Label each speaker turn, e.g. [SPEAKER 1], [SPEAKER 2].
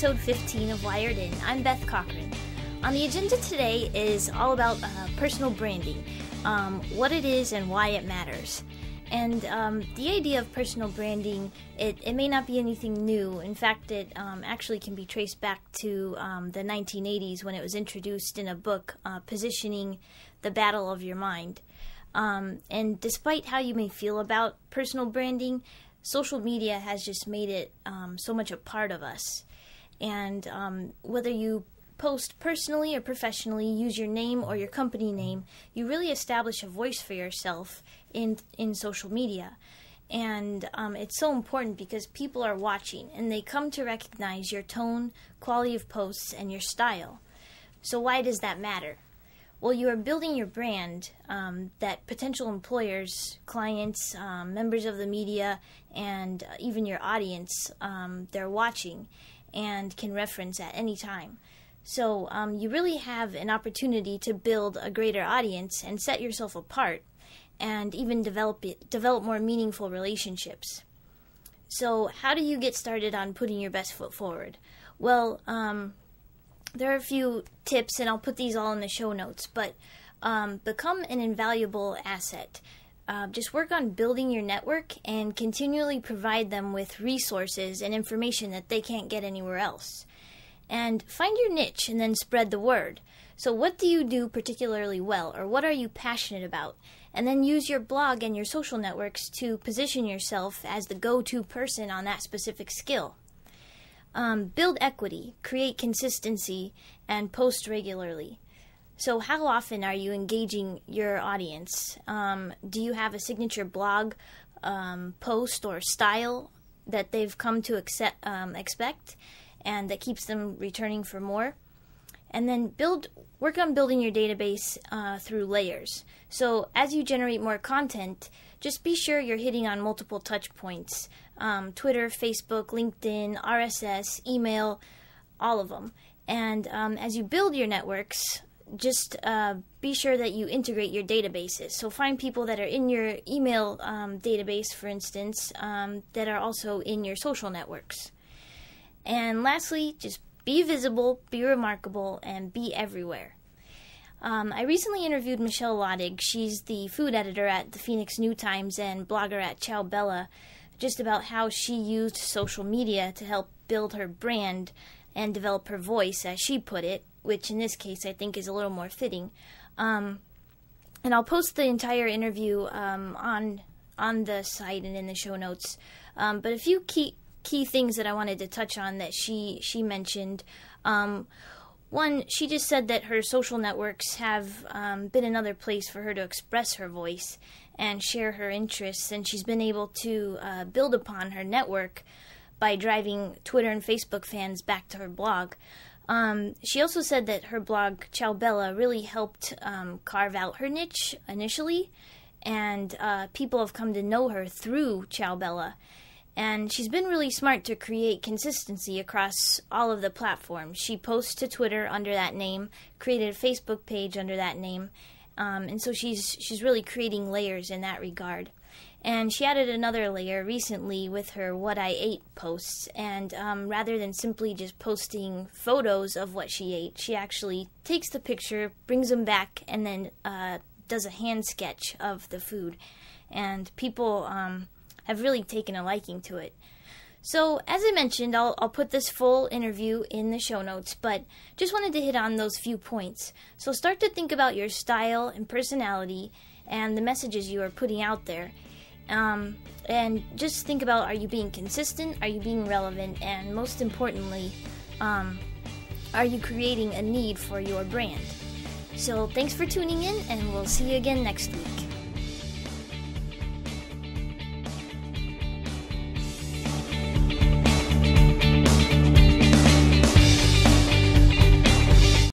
[SPEAKER 1] episode 15 of Wired In. I'm Beth Cochran. On the agenda today is all about personal branding, what it is and why it matters. And the idea of personal branding, it may not be anything new. In fact, it actually can be traced back to the 1980s when it was introduced in a book, Positioning: The Battle of Your Mind. And despite how you may feel about personal branding, social media has just made it so much a part of us. And whether you post personally or professionally, use your name or your company name, you really establish a voice for yourself in social media. And it's so important because people are watching and they come to recognize your tone, quality of posts, and your style. So why does that matter? Well, you are building your brand that potential employers, clients, members of the media, and even your audience, they're watching and can reference at any time. So you really have an opportunity to build a greater audience and set yourself apart and even develop more meaningful relationships. So how do you get started on putting your best foot forward? Well, there are a few tips, and I'll put these all in the show notes, but become an invaluable asset. Just work on building your network and continually provide them with resources and information that they can't get anywhere else. And find your niche and then spread the word. So what do you do particularly well, or what are you passionate about? And then use your blog and your social networks to position yourself as the go-to person on that specific skill. Build equity, create consistency, and post regularly. So how often are you engaging your audience? Do you have a signature blog post or style that they've come to expect and that keeps them returning for more? And then work on building your database through layers. So as you generate more content, just be sure you're hitting on multiple touch points. Twitter, Facebook, LinkedIn, RSS, email, all of them. And as you build your networks, just be sure that you integrate your databases. So find people that are in your email database, for instance, that are also in your social networks. And lastly, just be visible, be remarkable, and be everywhere. I recently interviewed Michelle Loddig. She's the food editor at the Phoenix New Times and blogger at Ciao Bella, just about how she used social media to help build her brand and develop her voice, as she put it, which in this case I think is a little more fitting. And I'll post the entire interview on the site and in the show notes. But a few key things that I wanted to touch on that she mentioned. One, she just said that her social networks have been another place for her to express her voice and share her interests, and she's been able to build upon her network by driving Twitter and Facebook fans back to her blog. She also said that her blog, Ciao Bella, really helped carve out her niche initially, and people have come to know her through Ciao Bella. And she's been really smart to create consistency across all of the platforms. She posts to Twitter under that name, created a Facebook page under that name, and so she's really creating layers in that regard. And she added another layer recently with her What I Ate posts, and rather than simply just posting photos of what she ate, she actually takes the picture, brings them back, and then does a hand sketch of the food. And people have really taken a liking to it. So, as I mentioned, I'll put this full interview in the show notes, but just wanted to hit on those few points. So start to think about your style and personality and the messages you are putting out there. And just think about, are you being consistent, are you being relevant, and most importantly, are you creating a need for your brand? So thanks for tuning in, and we'll see you again next week.